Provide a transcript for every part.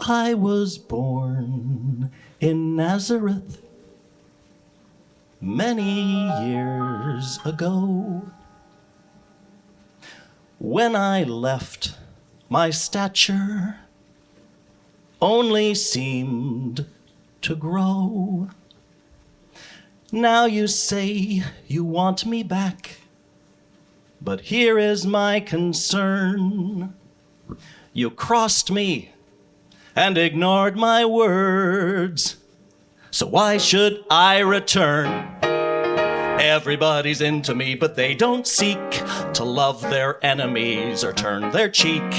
I was born in Nazareth many years ago. When I left, my stature only seemed to grow. Now you say you want me back, but here is my concern. You crossed me and ignored my words, so why should I return? Everybody's into me, but they don't seek to love their enemies or turn their cheek.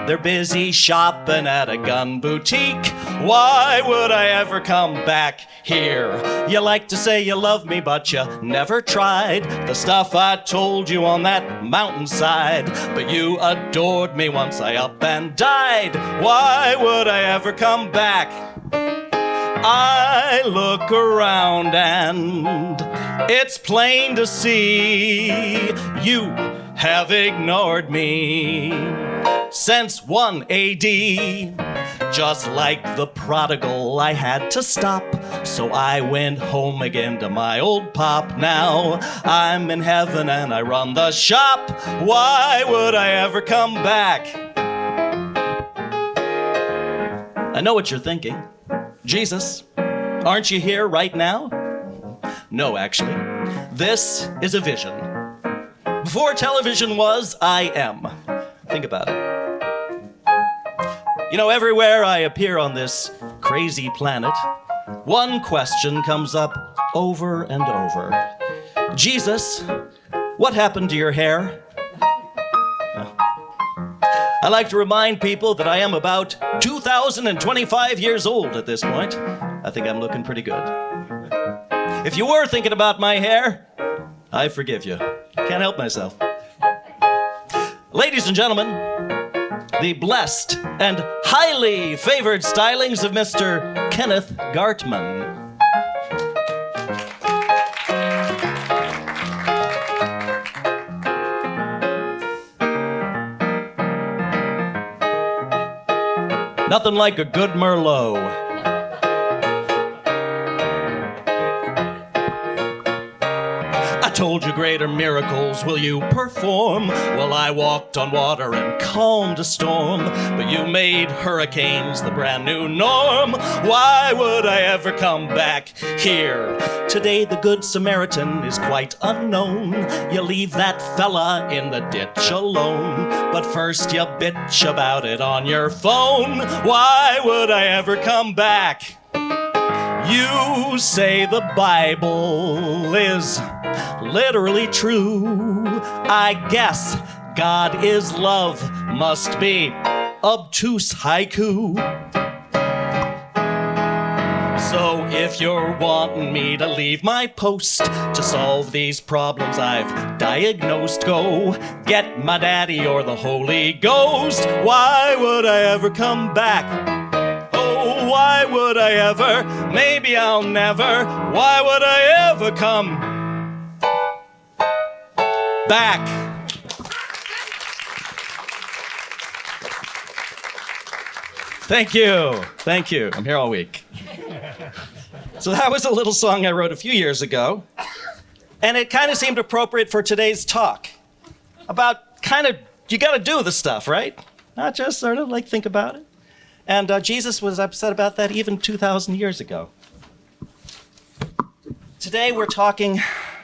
They're busy shopping at a gun boutique. Why would I ever come back here? You like to say you love me, but you never tried the stuff I told you on that mountainside. But you adored me once I up and died. Why would I ever come back? I look around and it's plain to see you have ignored me since 1 AD. Just like the prodigal, I had to stop, so I went home again to my old pop. Now I'm in heaven and I run the shop. Why would I ever come back? I know what you're thinking. Jesus, aren't you here right now? No, actually. This is a vision. Before television was, I am. Think about it. You know, everywhere I appear on this crazy planet, one question comes up over and over. Jesus, what happened to your hair? I like to remind people that I am about 2,025 years old at this point. I think I'm looking pretty good. If you were thinking about my hair, I forgive you. Can't help myself. Ladies and gentlemen, the blessed and highly favored stylings of Mr. Kenneth Gartman. Nothing like a good Merlot. I told you greater miracles will you perform. Well, I walked on water and calmed a storm, but you made hurricanes the brand new norm. Why would I ever come back here? Today the Good Samaritan is quite unknown. You leave that fella in the ditch alone, but first you bitch about it on your phone. Why would I ever come back? You say the Bible is literally true. I guess God is love must be obtuse haiku. So if you're wanting me to leave my post to solve these problems I've diagnosed, go get my daddy or the Holy Ghost. Why would I ever come back? Oh, why would I ever? Maybe I'll never. Why would I ever come back? Thank you. Thank you. I'm here all week. So that was a little song I wrote a few years ago, and it kind of seemed appropriate for today's talk about kind of, you got to do the stuff, right? Not just sort of like think about it. And Jesus was upset about that even 2,000 years ago. Today we're talking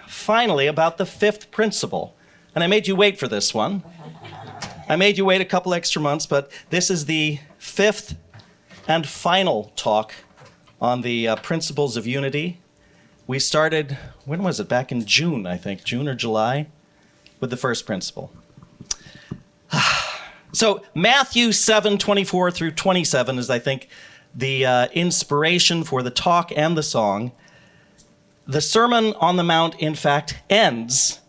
finally about the fifth principle, and I made you wait for this one. I made you wait a couple extra months, but this is the fifth and final talk on the principles of unity. We started, when was it? Back in June, I think, June or July, with the first principle. So Matthew 7:24 through 27 is, I think, the inspiration for the talk and the song. The Sermon on the Mount, in fact, ends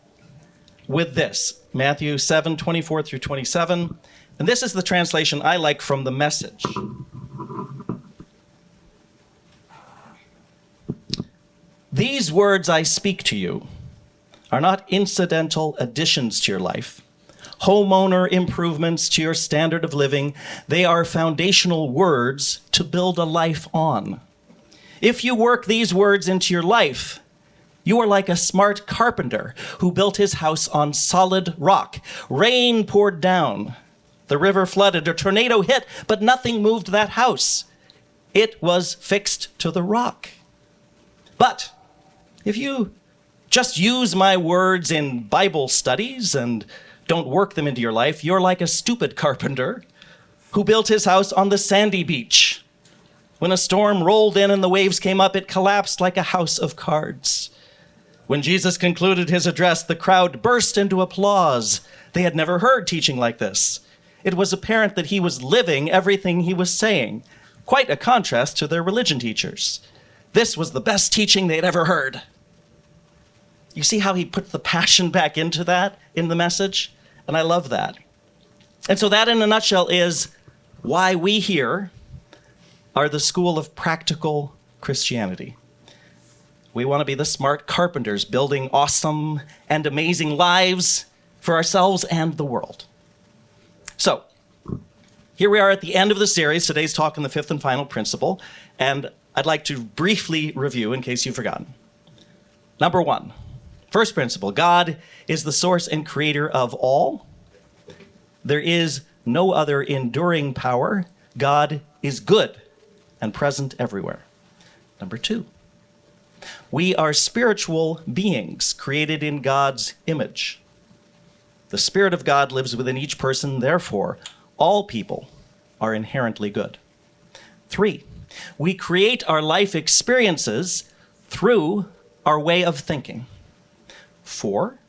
with this, Matthew 7:24 through 27. And this is the translation I like from the Message. These words I speak to you are not incidental additions to your life, homeowner improvements to your standard of living. They are foundational words to build a life on. If you work these words into your life, you are like a smart carpenter who built his house on solid rock. Rain poured down, the river flooded, a tornado hit, but nothing moved that house. It was fixed to the rock. But if you just use my words in Bible studies and don't work them into your life, you're like a stupid carpenter who built his house on the sandy beach. When a storm rolled in and the waves came up, it collapsed like a house of cards. When Jesus concluded his address, the crowd burst into applause. They had never heard teaching like this. It was apparent that he was living everything he was saying, quite a contrast to their religion teachers. This was the best teaching they had ever heard. You see how he put the passion back into that in the message? And I love that. And so that, in a nutshell, is why we here are the school of practical Christianity. We want to be the smart carpenters building awesome and amazing lives for ourselves and the world. So, here we are at the end of the series. Today's talk on the fifth and final principle, and I'd like to briefly review in case you've forgotten. Number one, first principle, God is the source and creator of all. There is no other enduring power. God is good and present everywhere. Number two, we are spiritual beings created in God's image. The Spirit of God lives within each person, therefore, all people are inherently good. Three, we create our life experiences through our way of thinking. Four,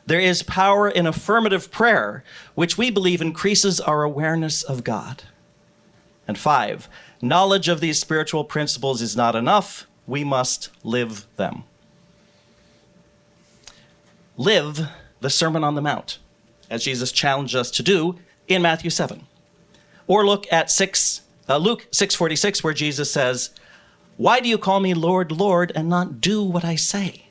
there is power in affirmative prayer, which we believe increases our awareness of God. And five, knowledge of these spiritual principles is not enough. We must live them. Live the Sermon on the Mount, as Jesus challenged us to do in Matthew 7. Or look at Luke 6:46, where Jesus says, "Why do you call me Lord, Lord, and not do what I say?"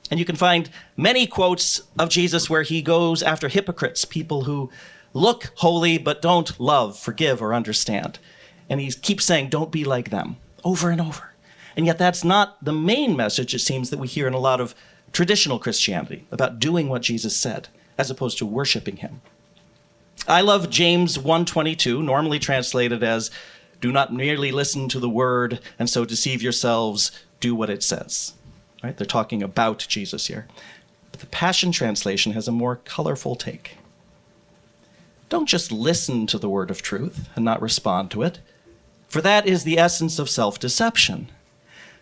And you can find many quotes of Jesus where he goes after hypocrites, people who look holy but don't love, forgive, or understand. And he keeps saying, don't be like them, over and over. And yet that's not the main message, it seems, that we hear in a lot of traditional Christianity, about doing what Jesus said, as opposed to worshiping him. I love James 1:22, normally translated as, do not merely listen to the word and so deceive yourselves, do what it says. Right? They're talking about Jesus here. But the Passion Translation has a more colorful take. Don't just listen to the word of truth and not respond to it, for that is the essence of self-deception.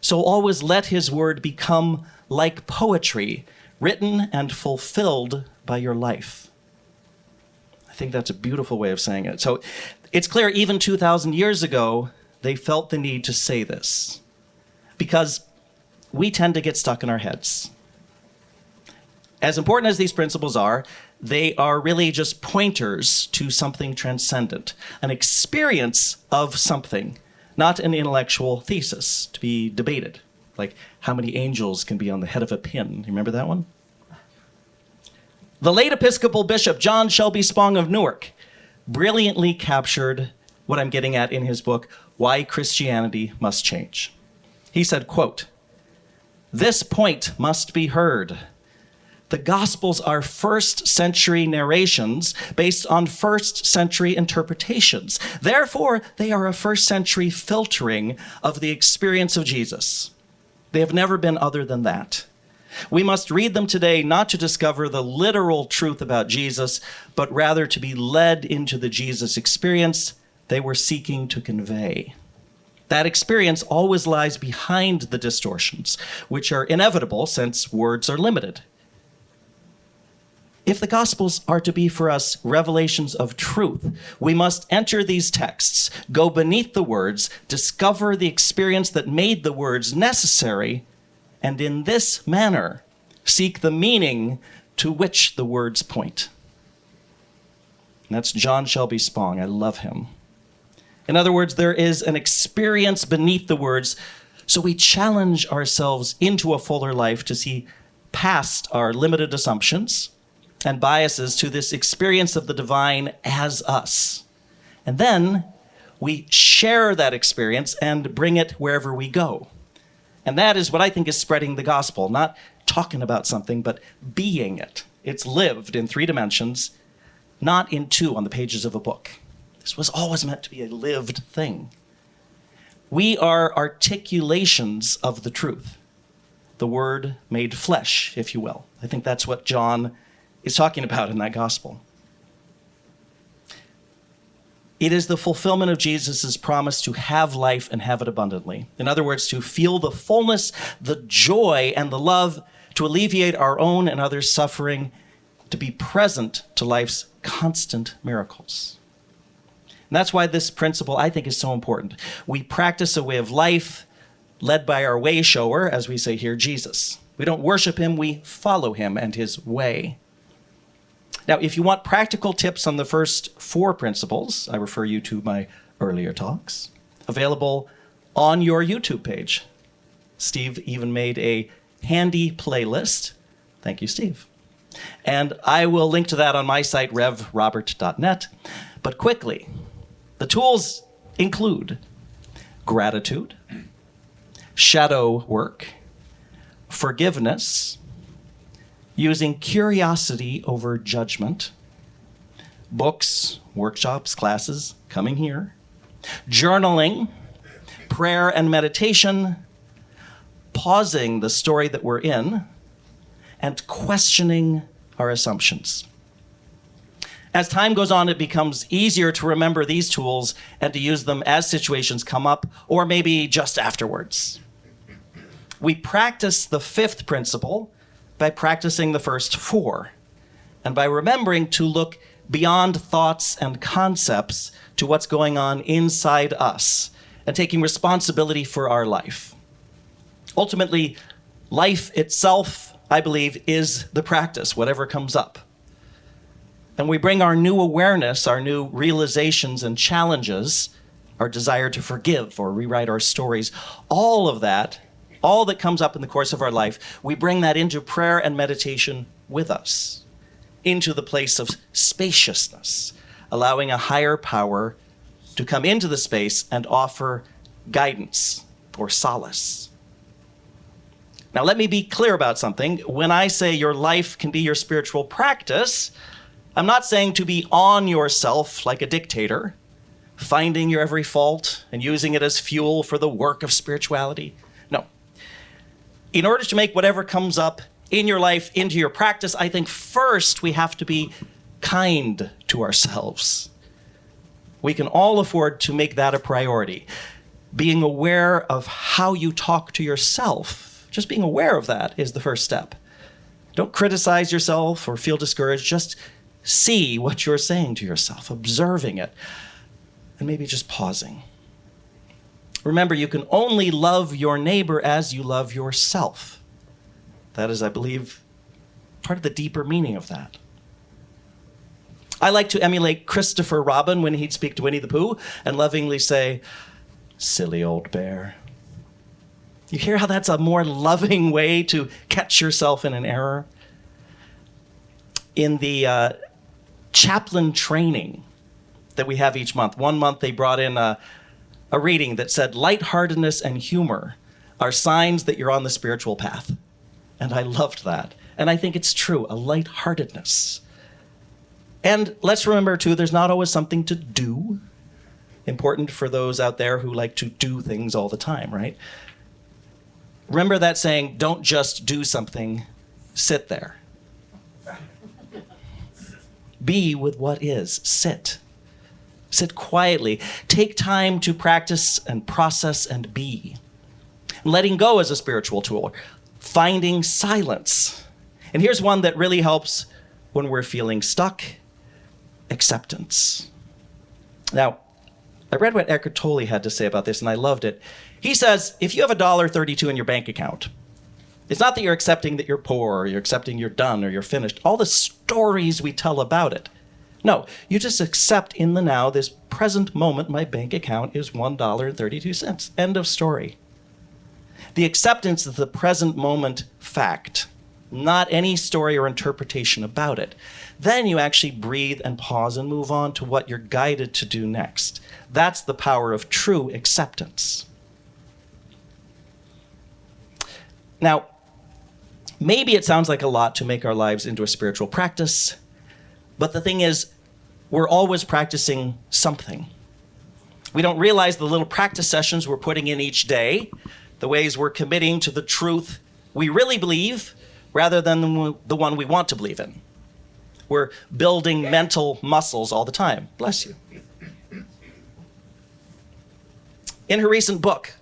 So always let his word become like poetry, written and fulfilled by your life. I think that's a beautiful way of saying it. So it's clear even 2,000 years ago, they felt the need to say this, because we tend to get stuck in our heads. As important as these principles are, they are really just pointers to something transcendent, an experience of something, not an intellectual thesis to be debated, like how many angels can be on the head of a pin. You remember that one? The late Episcopal Bishop John Shelby Spong of Newark brilliantly captured what I'm getting at in his book, Why Christianity Must Change. He said, quote, "This point must be heard. The Gospels are first-century narrations based on first-century interpretations. Therefore, they are a first-century filtering of the experience of Jesus. They have never been other than that. We must read them today not to discover the literal truth about Jesus, but rather to be led into the Jesus experience they were seeking to convey. That experience always lies behind the distortions, which are inevitable since words are limited. If the Gospels are to be for us revelations of truth, we must enter these texts, go beneath the words, discover the experience that made the words necessary, and in this manner, seek the meaning to which the words point." And that's John Shelby Spong. I love him. In other words, there is an experience beneath the words, so we challenge ourselves into a fuller life to see past our limited assumptions and biases to this experience of the divine as us. And then we share that experience and bring it wherever we go. And that is what I think is spreading the gospel, not talking about something, but being it. It's lived in 3 dimensions, not in 2 on the pages of a book. This was always meant to be a lived thing. We are articulations of the truth, the word made flesh, if you will. I think that's what John is talking about in that gospel. It is the fulfillment of Jesus' promise to have life and have it abundantly. In other words, to feel the fullness, the joy, and the love, to alleviate our own and others' suffering, to be present to life's constant miracles. And that's why this principle, I think, is so important. We practice a way of life led by our way shower, as we say here, Jesus. We don't worship him, we follow him and his way. Now, if you want practical tips on the first 4 principles, I refer you to my earlier talks, available on your YouTube page. Steve even made a handy playlist. Thank you, Steve. And I will link to that on my site, revrobert.net. But quickly, the tools include gratitude, shadow work, forgiveness, using curiosity over judgment, books, workshops, classes, coming here, journaling, prayer and meditation, pausing the story that we're in, and questioning our assumptions. As time goes on, it becomes easier to remember these tools and to use them as situations come up, or maybe just afterwards. We practice the 5th principle by practicing the first 4, and by remembering to look beyond thoughts and concepts to what's going on inside us, and taking responsibility for our life. Ultimately, life itself, I believe, is the practice, whatever comes up. And we bring our new awareness, our new realizations and challenges, our desire to forgive or rewrite our stories, all of that, all that comes up in the course of our life, we bring that into prayer and meditation with us, into the place of spaciousness, allowing a higher power to come into the space and offer guidance or solace. Now, let me be clear about something. When I say your life can be your spiritual practice, I'm not saying to be on yourself like a dictator, finding your every fault and using it as fuel for the work of spirituality. No. In order to make whatever comes up in your life into your practice, I think first we have to be kind to ourselves. We can all afford to make that a priority. Being aware of how you talk to yourself, just being aware of that is the first step. Don't criticize yourself or feel discouraged. Just see what you're saying to yourself, observing it, and maybe just pausing. Remember, you can only love your neighbor as you love yourself. That is, I believe, part of the deeper meaning of that. I like to emulate Christopher Robin when he'd speak to Winnie the Pooh and lovingly say, "Silly old bear." You hear how that's a more loving way to catch yourself in an error? In the chaplain training that we have each month, one month they brought in a reading that said, lightheartedness and humor are signs that you're on the spiritual path. And I loved that. And I think it's true, a lightheartedness. And let's remember, too, there's not always something to do. Important for those out there who like to do things all the time, right? Remember that saying, don't just do something, sit there. Be with what is, sit. Sit quietly. Take time to practice and process and be. Letting go is a spiritual tool. Finding silence. And here's one that really helps when we're feeling stuck. Acceptance. Now, I read what Eckhart Tolle had to say about this, and I loved it. He says, if you have $1.32 in your bank account, it's not that you're accepting that you're poor, or you're accepting you're done, or you're finished. All the stories we tell about it. No, you just accept in the now, this present moment, my bank account is $1.32. End of story. The acceptance of the present moment fact not any story or interpretation about it. Then you actually breathe and pause and move on to what you're guided to do next. That's the power of true acceptance. Now, maybe it sounds like a lot to make our lives into a spiritual practice, but the thing is, we're always practicing something. We don't realize the little practice sessions we're putting in each day, the ways we're committing to the truth we really believe rather than the one we want to believe in. We're building mental muscles all the time. Bless you. In her recent book,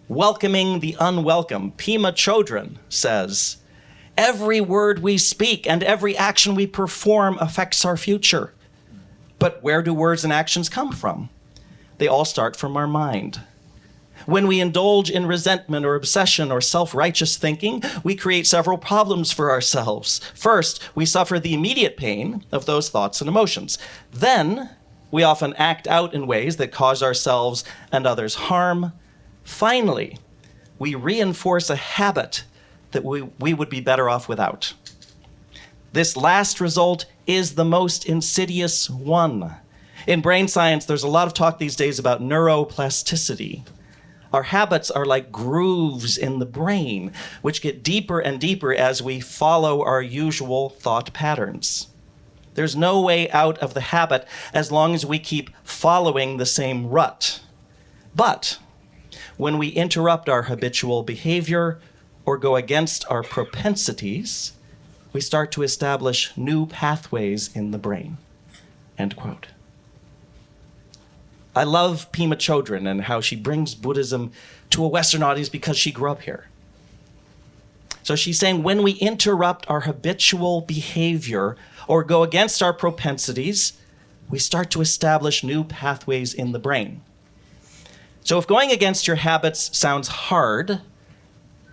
Welcoming the Unwelcome, Pema Chodron says, every word we speak and every action we perform affects our future. But where do words and actions come from? They all start from our mind. When we indulge in resentment or obsession or self-righteous thinking, we create several problems for ourselves. First, we suffer the immediate pain of those thoughts and emotions. Then, we often act out in ways that cause ourselves and others harm. Finally, we reinforce a habit that we would be better off without. This last result is the most insidious one. In brain science, there's a lot of talk these days about neuroplasticity. Our habits are like grooves in the brain, which get deeper and deeper as we follow our usual thought patterns. There's no way out of the habit as long as we keep following the same rut. But when we interrupt our habitual behavior or go against our propensities, we start to establish new pathways in the brain. End quote. I love Pema Chodron and how she brings Buddhism to a Western audience because she grew up here. So she's saying when we interrupt our habitual behavior or go against our propensities, we start to establish new pathways in the brain. So if going against your habits sounds hard,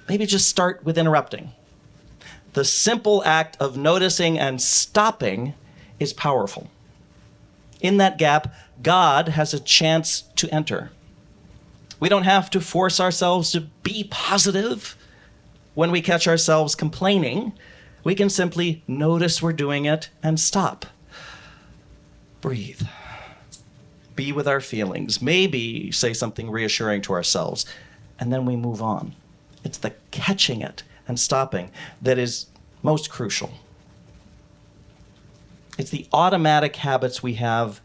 maybe just start with interrupting. The simple act of noticing and stopping is powerful. In that gap, God has a chance to enter. We don't have to force ourselves to be positive. When we catch ourselves complaining, we can simply notice we're doing it and stop. Breathe. Be with our feelings. Maybe say something reassuring to ourselves, and then we move on. It's the catching it and stopping that is most crucial. It's the automatic habits we have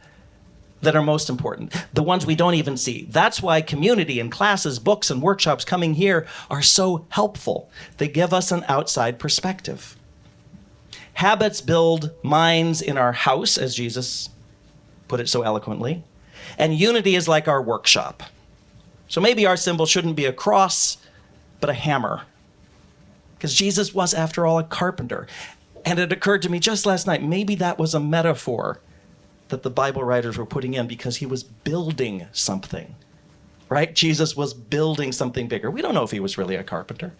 that are most important, the ones we don't even see. That's why community and classes, books, and workshops coming here are so helpful. They give us an outside perspective. Habits build minds in our house, as Jesus put it so eloquently, and unity is like our workshop. So maybe our symbol shouldn't be a cross, but a hammer, because Jesus was, after all, a carpenter. And it occurred to me just last night, maybe that was a metaphor that the Bible writers were putting in because he was building something, right? Jesus was building something bigger. We don't know if he was really a carpenter,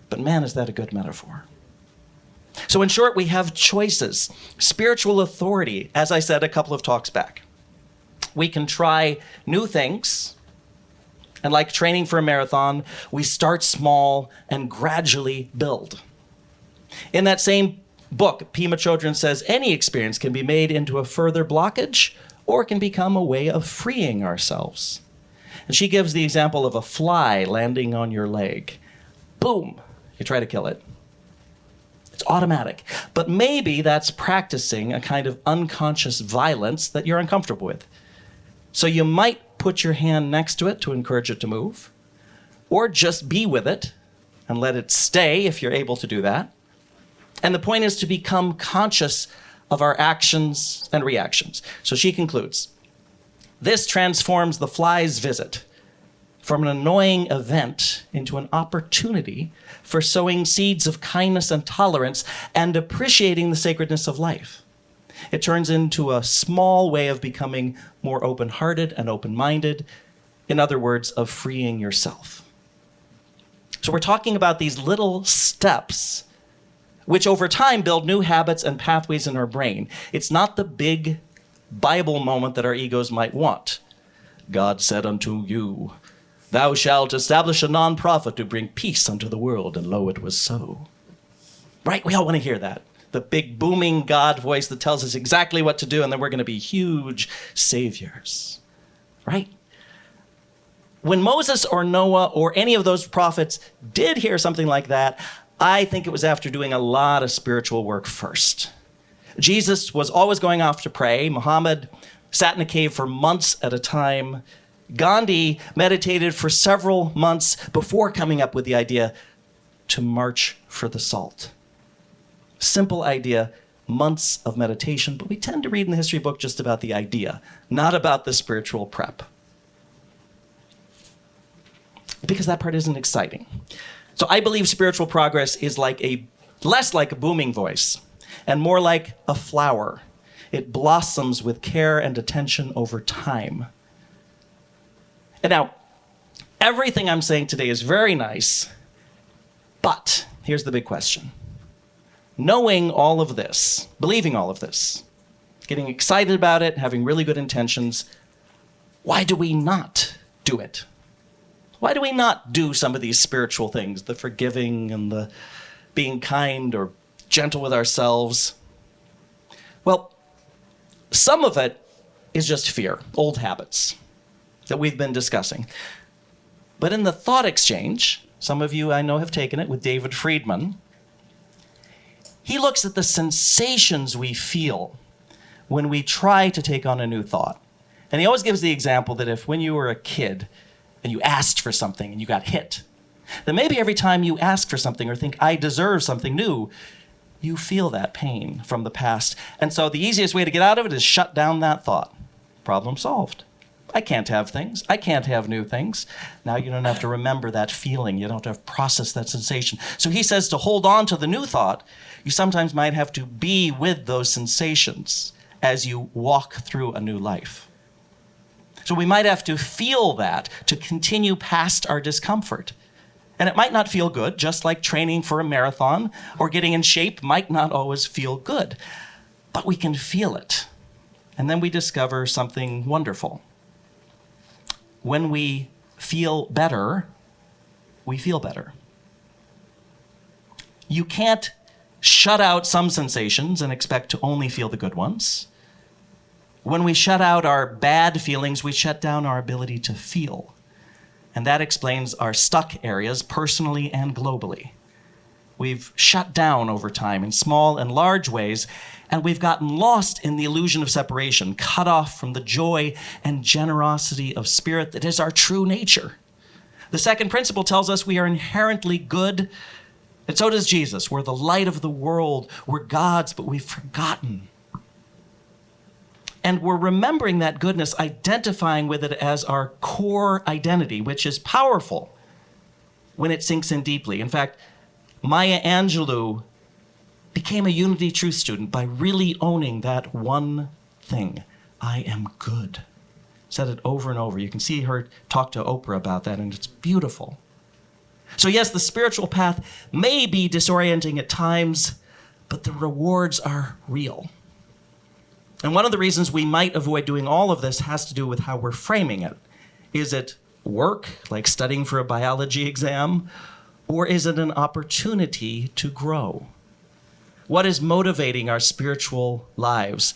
but man, is that a good metaphor. So in short, we have choices. Spiritual authority, as I said a couple of talks back. We can try new things, and like training for a marathon, we start small and gradually build. In that same book, Pema Chodron says any experience can be made into a further blockage or can become a way of freeing ourselves. And she gives the example of a fly landing on your leg. Boom, you try to kill it. It's automatic. But maybe that's practicing a kind of unconscious violence that you're uncomfortable with. So you might put your hand next to it to encourage it to move, or just be with it and let it stay if you're able to do that. And the point is to become conscious of our actions and reactions. So she concludes, this transforms the fly's visit from an annoying event into an opportunity for sowing seeds of kindness and tolerance and appreciating the sacredness of life. It turns into a small way of becoming more open-hearted and open-minded. In other words, of freeing yourself. So we're talking about these little steps which over time build new habits and pathways in our brain. It's not the big Bible moment that our egos might want. God said unto you, thou shalt establish a nonprofit to bring peace unto the world, and lo, it was so. right? We all want to hear that. The big booming God voice that tells us exactly what to do, and then we're going to be huge saviors, right? When Moses or Noah or any of those prophets did hear something like that, I think it was after doing a lot of spiritual work first. Jesus was always going off to pray. Muhammad sat in a cave for months at a time. Gandhi meditated for several months before coming up with the idea to march for the salt. Simple idea, months of meditation, but we tend to read in the history book just about the idea, not about the spiritual prep. Because that part isn't exciting. So I believe spiritual progress is less like a booming voice and more like a flower. It blossoms with care and attention over time. And now, everything I'm saying today is very nice, but here's the big question. Knowing all of this, believing all of this, getting excited about it, having really good intentions, why do we not do it? Why do we not do some of these spiritual things, the forgiving and the being kind or gentle with ourselves? Well, some of it is just fear, old habits that we've been discussing. But in the thought exchange, some of you I know have taken it with David Friedman, he looks at the sensations we feel when we try to take on a new thought. And he always gives the example that if when you were a kid and you asked for something and you got hit, then maybe every time you ask for something or think, I deserve something new, you feel that pain from the past. And so the easiest way to get out of it is shut down that thought. Problem solved. I can't have things. I can't have new things. Now you don't have to remember that feeling. You don't have to process that sensation. So he says to hold on to the new thought, you sometimes might have to be with those sensations as you walk through a new life. So we might have to feel that to continue past our discomfort. And it might not feel good, just like training for a marathon or getting in shape might not always feel good. But we can feel it. And then we discover something wonderful. When we feel better, we feel better. You can't shut out some sensations and expect to only feel the good ones. When we shut out our bad feelings, we shut down our ability to feel. And that explains our stuck areas personally and globally. We've shut down over time in small and large ways, and we've gotten lost in the illusion of separation, cut off from the joy and generosity of spirit that is our true nature. The second principle tells us we are inherently good, and so does Jesus. We're the light of the world. We're God's, but we've forgotten. And we're remembering that goodness, identifying with it as our core identity, which is powerful when it sinks in deeply. In fact, Maya Angelou became a Unity Truth student by really owning that one thing. I am good. Said it over and over. You can see her talk to Oprah about that, and it's beautiful. So yes, the spiritual path may be disorienting at times, but the rewards are real. And one of the reasons we might avoid doing all of this has to do with how we're framing it. Is it work, like studying for a biology exam, or is it an opportunity to grow? What is motivating our spiritual lives,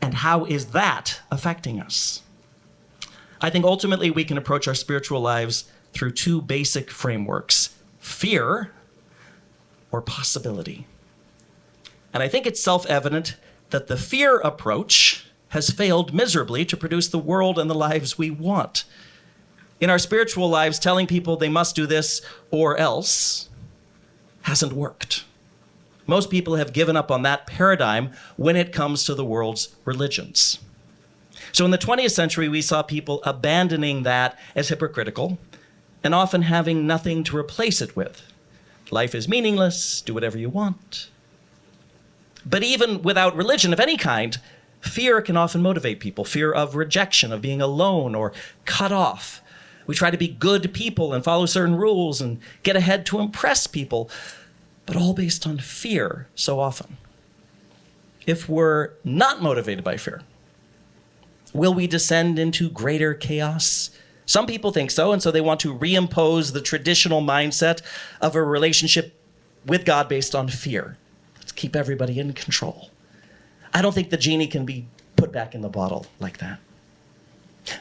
and how is that affecting us? I think ultimately we can approach our spiritual lives through two basic frameworks: fear or possibility. And I think it's self-evident that the fear approach has failed miserably to produce the world and the lives we want. In our spiritual lives, telling people they must do this or else hasn't worked. Most people have given up on that paradigm when it comes to the world's religions. So in the 20th century, we saw people abandoning that as hypocritical and often having nothing to replace it with. Life is meaningless, do whatever you want. But even without religion of any kind, fear can often motivate people. Fear of rejection, of being alone or cut off. We try to be good people and follow certain rules and get ahead to impress people, but all based on fear so often. If we're not motivated by fear, will we descend into greater chaos? Some people think so, and so they want to reimpose the traditional mindset of a relationship with God based on fear. Let's keep everybody in control. I don't think the genie can be put back in the bottle like that.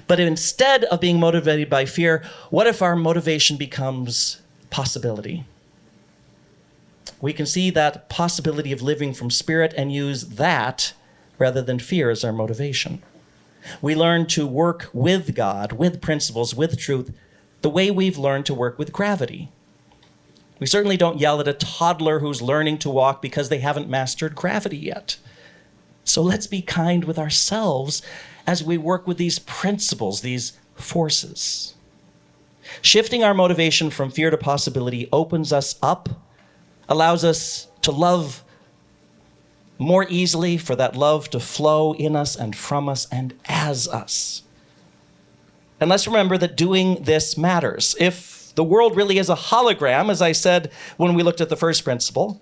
But instead of being motivated by fear, what if our motivation becomes possibility? We can see that possibility of living from spirit and use that rather than fear as our motivation. We learn to work with God, with principles, with truth, the way we've learned to work with gravity. We certainly don't yell at a toddler who's learning to walk because they haven't mastered gravity yet. So let's be kind with ourselves as we work with these principles, these forces. Shifting our motivation from fear to possibility opens us up, allows us to love more easily, for that love to flow in us and from us and as us. And let's remember that doing this matters. If the world really is a hologram, as I said when we looked at the first principle,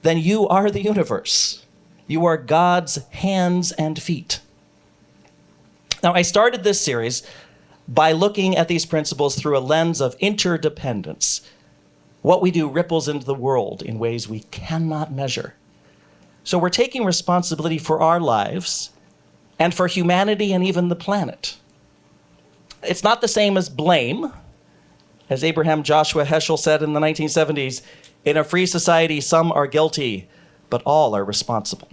then you are the universe. You are God's hands and feet. Now, I started this series by looking at these principles through a lens of interdependence. What we do ripples into the world in ways we cannot measure. So we're taking responsibility for our lives and for humanity and even the planet. It's not the same as blame. As Abraham Joshua Heschel said in the 1970s, in a free society, some are guilty, but all are responsible.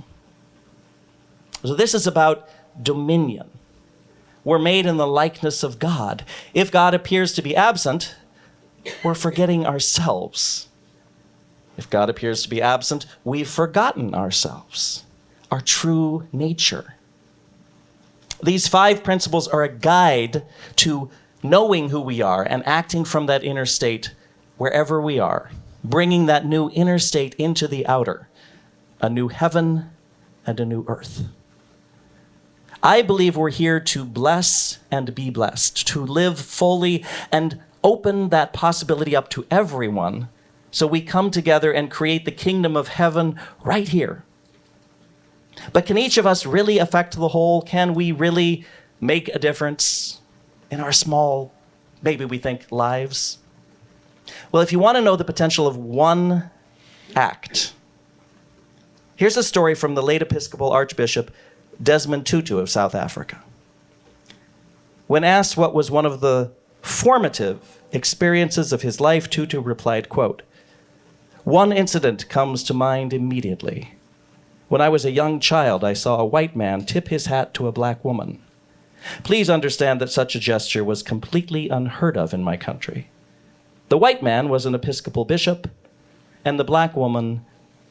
So this is about dominion. We're made in the likeness of God. If God appears to be absent, we're forgetting ourselves. If God appears to be absent, we've forgotten ourselves, our true nature. These 5 principles are a guide to knowing who we are and acting from that inner state wherever we are, bringing that new inner state into the outer, a new heaven and a new earth. I believe we're here to bless and be blessed, to live fully and open that possibility up to everyone, so we come together and create the kingdom of heaven right here. But can each of us really affect the whole? Can we really make a difference in our small, maybe we think, lives? Well, if you want to know the potential of one act, here's a story from the late Episcopal Archbishop Desmond Tutu of South Africa. When asked what was one of the formative experiences of his life, Tutu replied, quote, "One incident comes to mind immediately. When I was a young child, I saw a white man tip his hat to a black woman. Please understand that such a gesture was completely unheard of in my country. The white man was an Episcopal bishop, and the black woman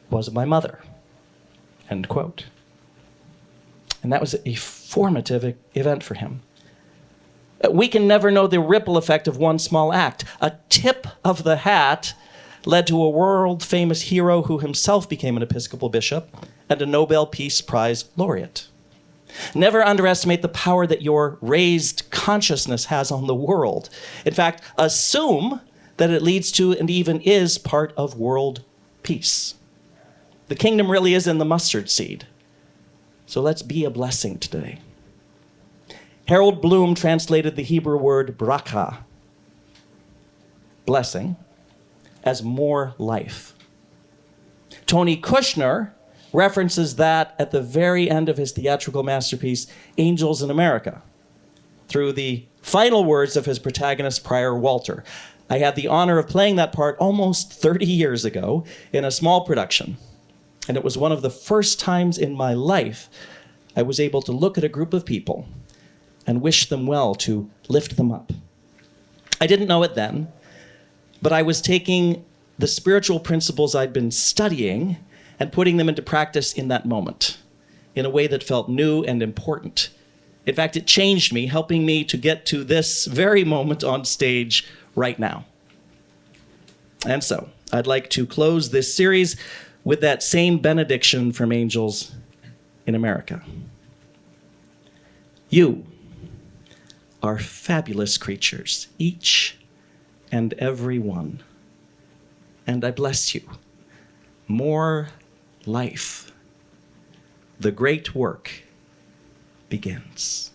was my mother." End quote. And that was a formative event for him. We can never know the ripple effect of one small act. A tip of the hat led to a world-famous hero who himself became an Episcopal bishop and a Nobel Peace Prize laureate. Never underestimate the power that your raised consciousness has on the world. In fact, assume that it leads to and even is part of world peace. The kingdom really is in the mustard seed. So let's be a blessing today. Harold Bloom translated the Hebrew word bracha, blessing, as more life. Tony Kushner references that at the very end of his theatrical masterpiece, Angels in America, through the final words of his protagonist, Prior Walter. I had the honor of playing that part almost 30 years ago in a small production. And it was one of the first times in my life I was able to look at a group of people and wish them well, to lift them up. I didn't know it then, but I was taking the spiritual principles I'd been studying and putting them into practice in that moment, in a way that felt new and important. In fact, it changed me, helping me to get to this very moment on stage right now. And so, I'd like to close this series with that same benediction from Angels in America. You are fabulous creatures, each and every one. And I bless you. More life. The great work begins.